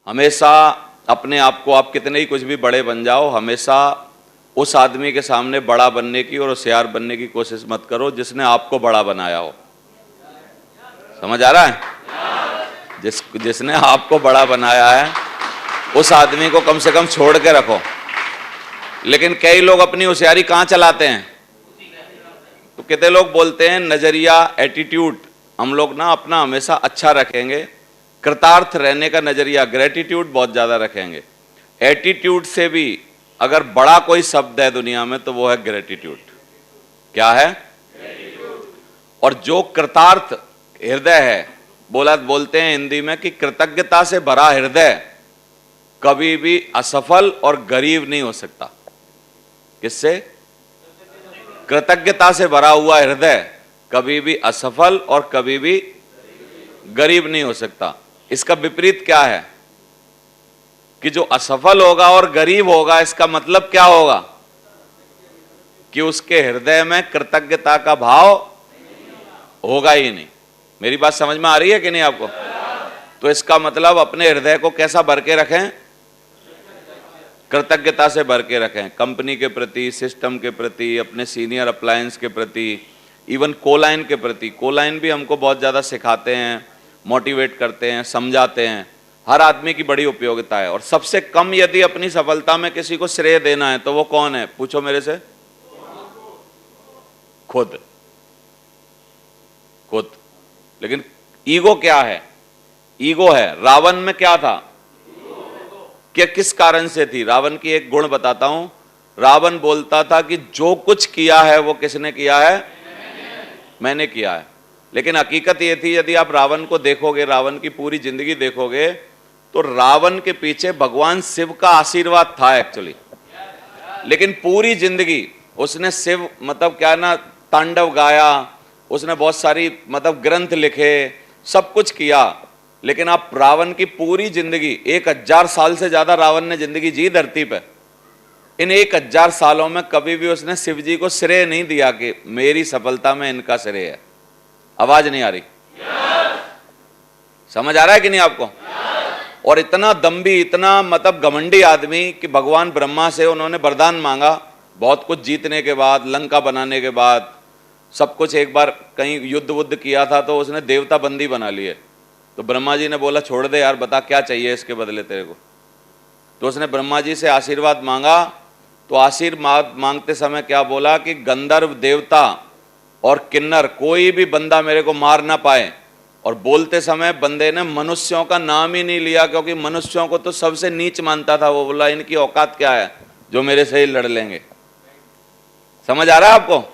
हमेशा अपने आप को, आप कितने ही कुछ भी बड़े बन जाओ, हमेशा उस आदमी के सामने बड़ा बनने की और होशियार बनने की कोशिश मत करो जिसने आपको बड़ा बनाया हो। समझ आ रहा है? जिसने आपको बड़ा बनाया है उस आदमी को कम से कम छोड़ के रखो। लेकिन कई लोग अपनी होशियारी कहाँ चलाते हैं? तो कितने लोग बोलते हैं नजरिया, एटीट्यूड, हम लोग ना अपना हमेशा अच्छा रखेंगे, कृतार्थ रहने का नजरिया, ग्रेटिट्यूड बहुत ज्यादा रखेंगे। एटीट्यूड से भी अगर बड़ा कोई शब्द है दुनिया में तो वो है ग्रेटिट्यूड। क्या है? और जो कृतार्थ हृदय है, बोलते हैं हिंदी में कि कृतज्ञता से भरा हृदय कभी भी असफल और गरीब नहीं हो सकता। किससे? कृतज्ञता से भरा हुआ हृदय कभी भी असफल और कभी भी गरीब नहीं हो सकता। इसका विपरीत क्या है कि जो असफल होगा और गरीब होगा, इसका मतलब क्या होगा कि उसके हृदय में कृतज्ञता का भाव होगा ही नहीं। मेरी बात समझ में आ रही है कि नहीं आपको? तो इसका मतलब अपने हृदय को कैसा भर के रखें? कृतज्ञता से भर के रखें। कंपनी के प्रति, सिस्टम के प्रति, अपने सीनियर अप्लायंस के प्रति, इवन कोलाइन के प्रति। कोलाइन भी हमको बहुत ज़्यादा सिखाते हैं, मोटिवेट करते हैं, समझाते हैं। हर आदमी की बड़ी उपयोगिता है। और सबसे कम यदि अपनी सफलता में किसी को श्रेय देना है तो वो कौन है? पूछो मेरे से। खुद। लेकिन ईगो क्या है? ईगो है। रावण में क्या था? क्या किस कारण से थी? रावण की एक गुण बताता हूं। रावण बोलता था कि जो कुछ किया है वो किसने किया है? मैंने किया है। लेकिन हकीकत ये थी, यदि आप रावण को देखोगे, रावण की पूरी जिंदगी देखोगे, तो रावण के पीछे भगवान शिव का आशीर्वाद था एक्चुअली। लेकिन पूरी जिंदगी उसने शिव मतलब क्या ना, तांडव गाया, उसने बहुत सारी मतलब ग्रंथ लिखे, सब कुछ किया। लेकिन आप रावण की पूरी जिंदगी, 1000 साल से ज्यादा रावण ने जिंदगी जी धरती पे, इन 1000 सालों में कभी भी उसने शिव जी को श्रेय नहीं दिया कि मेरी सफलता में इनका श्रेय है। आवाज नहीं आ रही? समझ आ रहा है कि नहीं आपको? और इतना दम्भी, इतना मतलब घमंडी आदमी कि भगवान ब्रह्मा से उन्होंने वरदान मांगा, बहुत कुछ जीतने के बाद, लंका बनाने के बाद, सब कुछ। एक बार कहीं युद्ध वुद्ध किया था तो उसने देवता बंदी बना लिए। तो ब्रह्मा जी ने बोला छोड़ दे यार, बता क्या चाहिए इसके बदले तेरे को। तो उसने ब्रह्मा जी से आशीर्वाद मांगा। तो आशीर्वाद मांगते समय क्या बोला कि गंधर्व, देवता और किन्नर कोई भी बंदा मेरे को मार ना पाए। और बोलते समय बंदे ने मनुष्यों का नाम ही नहीं लिया, क्योंकि मनुष्यों को तो सबसे नीच मानता था। वो बोला इनकी औकात क्या है जो मेरे से ही लड़ लेंगे। समझ आ रहा है आपको?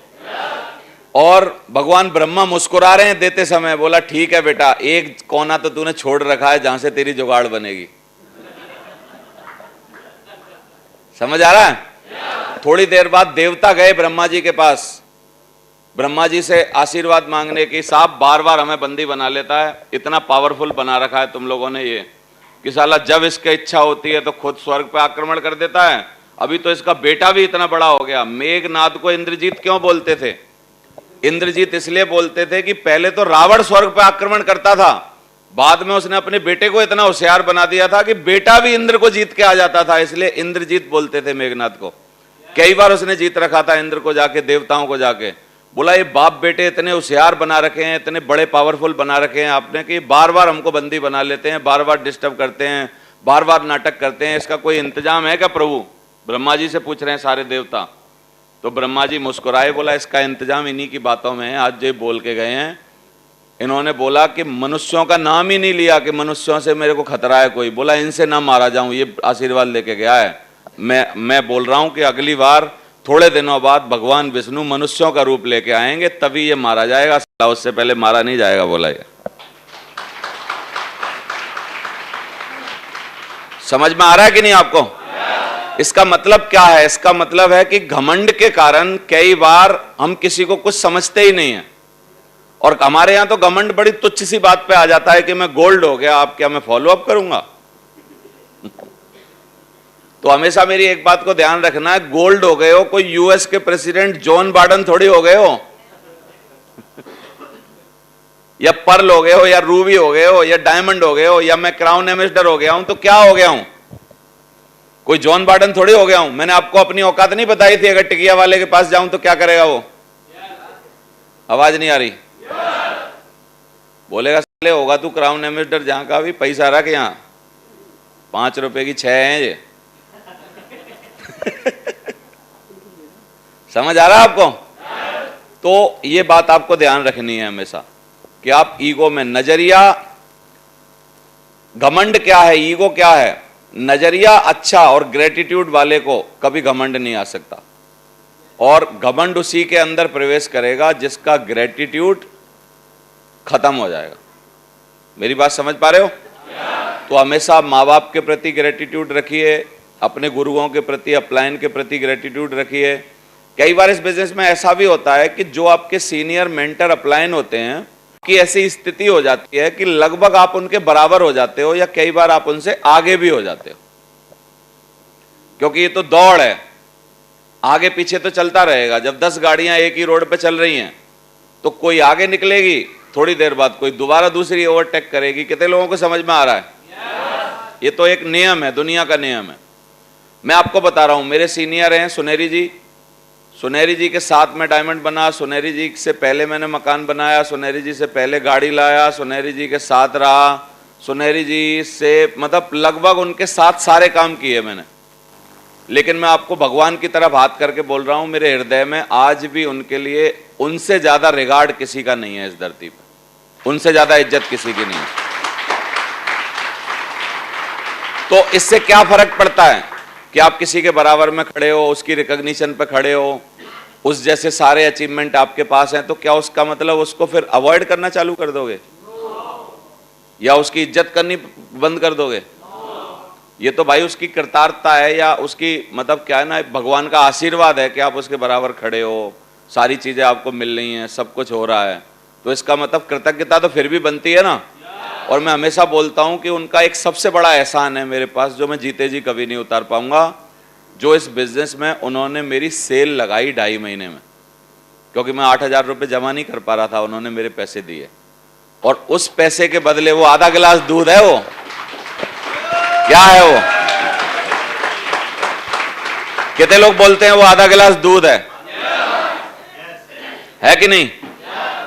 और भगवान ब्रह्मा मुस्कुरा रहे हैं देते समय, बोला ठीक है बेटा, एक कोना तो तूने छोड़ रखा है जहां से तेरी जुगाड़ बनेगी। समझ आ रहा है? थोड़ी देर बाद देवता गए ब्रह्मा जी के पास, ब्रह्मा जी से आशीर्वाद मांगने की। साहब बार बार हमें बंदी बना लेता है, इतना पावरफुल बना रखा है तुम लोगों ने ये कि साला जब इसकी इच्छा होती है तो खुद स्वर्ग पे आक्रमण कर देता है। अभी तो इसका बेटा भी इतना बड़ा हो गया। मेघनाद को इंद्रजीत क्यों बोलते थे? इंद्रजीत इसलिए बोलते थे कि पहले तो रावण स्वर्ग पे आक्रमण करता था, बाद में उसने अपने बेटे को इतना होशियार बना दिया था कि बेटा भी इंद्र को जीत के आ जाता था, इसलिए इंद्रजीत बोलते थे मेघनाद को। कई बार उसने जीत रखा था इंद्र को जाके, देवताओं को जाके। बोला ये बाप बेटे इतने होशियार बना रखे हैं, इतने बड़े पावरफुल बना रखे हैं आपने कि बार बार हमको बंदी बना लेते हैं, बार बार डिस्टर्ब करते हैं, बार बार नाटक करते हैं, इसका कोई इंतजाम है क्या प्रभु? ब्रह्मा जी से पूछ रहे हैं सारे देवता। तो ब्रह्मा जी मुस्कुराए, बोला इसका इंतजाम इन्हीं की बातों में है। आज जो बोल के गए हैं, इन्होंने बोला कि मनुष्यों का नाम ही नहीं लिया कि मनुष्यों से मेरे को खतरा है कोई। बोला इनसे ना मारा जाऊं, ये आशीर्वाद लेके गया है। मैं बोल रहा हूं कि अगली बार थोड़े दिनों बाद भगवान विष्णु मनुष्यों का रूप लेके आएंगे, तभी ये मारा जाएगा, उससे पहले मारा नहीं जाएगा। बोला ये समझ में आ रहा है कि नहीं आपको? इसका मतलब क्या है? इसका मतलब है कि घमंड के कारण कई बार हम किसी को कुछ समझते ही नहीं है। और हमारे यहां तो घमंड बड़ी तुच्छ सी बात पे आ जाता है कि मैं गोल्ड हो गया, आप क्या मैं फॉलो अप करूंगा? तो हमेशा मेरी एक बात को ध्यान रखना है, गोल्ड हो गए हो, कोई यूएस के प्रेसिडेंट जॉन बाइडेन थोड़ी हो गए हो। या पर्ल हो गए हो, या रूबी हो गए हो, या डायमंड हो गए हो, या मैं क्राउन एम्बेसडर हो गया हूं, तो क्या हो गया हूं? कोई जॉन बार्डन थोड़ी हो गया हूं। मैंने आपको अपनी औकात नहीं बताई थी, अगर टिकिया वाले के पास जाऊं तो क्या करेगा वो? आवाज नहीं आ रही। बोलेगा साले होगा तू क्राउन एम्बेसडर, जहां का भी पैसा रख, यहां 5 रुपए की 6 है ये। समझ आ रहा है आपको? तो ये बात आपको ध्यान रखनी है हमेशा कि आप ईगो में, नजरिया, घमंड क्या है, ईगो क्या है? नजरिया अच्छा और ग्रेटिट्यूड वाले को कभी घमंड नहीं आ सकता, और घमंड उसी के अंदर प्रवेश करेगा जिसका ग्रेटिट्यूड खत्म हो जाएगा। मेरी बात समझ पा रहे हो? तो हमेशा माँ बाप के प्रति ग्रेटिट्यूड रखिए, अपने गुरुओं के प्रति, अपलाइन के प्रति ग्रेटिट्यूड रखिए। कई बार इस बिजनेस में ऐसा भी होता है कि जो आपके सीनियर मेंटर अपलाइन होते हैं कि ऐसी स्थिति हो जाती है कि लगभग आप उनके बराबर हो जाते हो, या कई बार आप उनसे आगे भी हो जाते हो, क्योंकि ये तो दौड़ है, आगे पीछे तो चलता रहेगा। जब 10 गाड़ियां एक ही रोड पे चल रही हैं तो कोई आगे निकलेगी, थोड़ी देर बाद कोई दोबारा दूसरी ओवरटेक करेगी। कितने लोगों को समझ में आ रहा है? ये तो एक नियम है, दुनिया का नियम है। मैं आपको बता रहा हूं, मेरे सीनियर हैं सुनेरी जी। सुनेरी जी के साथ में डायमंड बना, सुनेरी जी से पहले मैंने मकान बनाया, सुनेरी जी से पहले गाड़ी लाया, सुनेरी जी के साथ रहा, सुनेरी जी से मतलब लगभग उनके साथ सारे काम किए मैंने। लेकिन मैं आपको भगवान की तरफ हाथ करके बोल रहा हूं, मेरे हृदय में आज भी उनके लिए उनसे ज्यादा रिगार्ड किसी का नहीं है इस धरती पर, उनसे ज्यादा इज्जत किसी की नहीं है। तो इससे क्या फर्क पड़ता है कि आप किसी के बराबर में खड़े हो, उसकी रिकॉग्निशन पे खड़े हो, उस जैसे सारे अचीवमेंट आपके पास हैं, तो क्या उसका मतलब उसको फिर अवॉइड करना चालू कर दोगे, या उसकी इज्जत करनी बंद कर दोगे? ये तो भाई उसकी कृतार्थता है, या उसकी मतलब क्या है ना, भगवान का आशीर्वाद है कि आप उसके बराबर खड़े हो, सारी चीजें आपको मिल रही हैं, सब कुछ हो रहा है, तो इसका मतलब कृतज्ञता तो फिर भी बनती है ना। और मैं हमेशा बोलता हूं कि उनका एक सबसे बड़ा एहसान है मेरे पास, जो मैं जीते जी कभी नहीं उतार पाऊंगा, जो इस बिजनेस में उन्होंने मेरी सेल लगाई 2.5 महीने में, क्योंकि मैं 8,000 रुपये जमा नहीं कर पा रहा था, उन्होंने मेरे पैसे दिए, और उस पैसे के बदले वो आधा गिलास दूध है, वो क्या है, वो कितने लोग बोलते हैं वो आधा गिलास दूध है कि नहीं?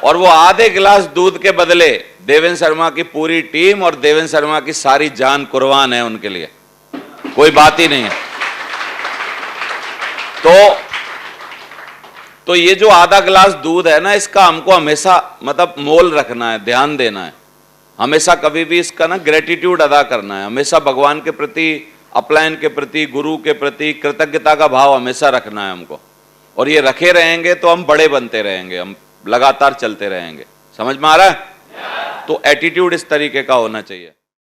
और वो आधे गिलास दूध के बदले देवेंद्र शर्मा की पूरी टीम और देवेंद्र शर्मा की सारी जान कुर्बान है उनके लिए, कोई बात ही नहीं है। तो ये जो आधा गिलास दूध है ना, इसका हमको हमेशा मतलब मोल रखना है, ध्यान देना है, हमेशा कभी भी इसका ना ग्रेटिट्यूड अदा करना है, हमेशा भगवान के प्रति, अपलाइन के प्रति, गुरु के प्रति कृतज्ञता का भाव हमेशा रखना है हमको। और ये रखे रहेंगे तो हम बड़े बनते रहेंगे, हम लगातार चलते रहेंगे। समझ में आ रहा है? तो एटीट्यूड इस तरीके का होना चाहिए।